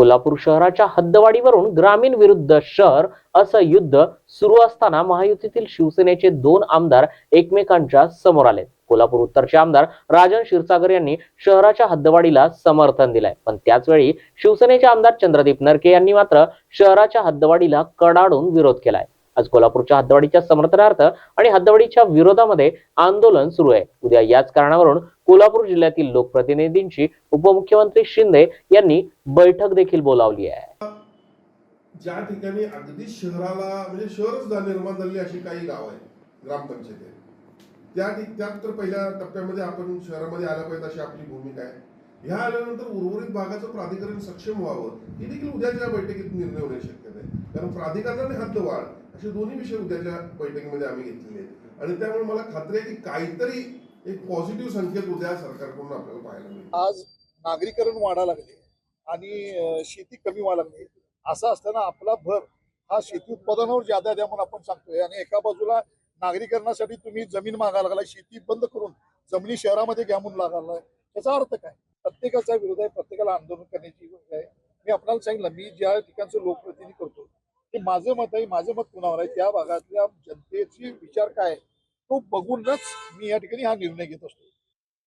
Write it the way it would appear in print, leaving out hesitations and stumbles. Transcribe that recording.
कोल्हापूर शहराच्या हद्दवाढीवरून ग्रामीण विरुद्ध शहर असं युद्ध सुरू असताना महायुतीतील शिवसेनेचे दोन आमदार एकमेकांच्या समोर आले। कोल्हापूर उत्तरचे आमदार राजन क्षीरसागर यांनी शहराच्या हद्दवाढीला समर्थन दिलंय, पण त्याच वेळी शिवसेनेचे आमदार चंद्रदीप नरके यांनी मात्र शहराच्या हद्दवाढीला कडाडून विरोध केलाय। आज कोल्हापूरच्या हद्दवाढीच्या समर्थनार्थ आणि हद्दवाढीच्या विरोधामध्ये आंदोलन सुरू आहे। उद्या याच कारणावरून कोल्हापूर जिल्ह्यातील लोकप्रतिनिधींची उपमुख्यमंत्री शिंदे यांनी बैठक देखील बोलावली आहे। ज्या ठिकाणी अगदी शहराला म्हणजे शहरच निर्माण झालेली अशी काही गाव आहे, ग्रामपंचायत आहे, त्यात तर पहिल्या टप्प्यामध्ये आपण शहरामध्ये आला पाहिजे अशी आपली भूमिका आहे। ह्या आल्यानंतर उर्वरित भागाचं प्राधिकरण सक्षम व्हावं ही देखील उद्याच्या बैठकीत निर्णय होण्याची शक्यता आहे, कारण प्राधिकरण आणि हद्दवाढ असे दोन्ही विषय उद्याच्या बैठकीमध्ये आम्ही घेतलेले आहेत आणि त्यामुळे मला खात्री आहे की काहीतरी एक पॉझिटिव्ह संकेत उद्या सरकारकडून आपल्याला पाहायला मिळेल। आज नागरीकरण वाढायला लागले आणि शेती कमी व्हायला लागली, असं असताना आपला भर हा शेती उत्पादनावर ज्यादा द्या म्हणून आपण सांगतोय आणि एका बाजूला नागरीकरणासाठी तुम्ही जमीन मागायला लागलाय, शेती बंद करून जमिनी शहरामध्ये घ्या म्हणून लागायला, त्याचा अर्थ काय? प्रत्येकाचा विरोध आहे, प्रत्येकाला आंदोलन करण्याची गरज आहे। मी आपल्याला सांगितलं, मी ज्या ठिकाणचं लोकप्रतिनिधी करतो ते माझं मत आहे, माझं मत कुणावर आहे, त्या भागातल्या जनतेची विचार काय तो बघूनच मी या ठिकाणी हा निर्णय घेत असतो।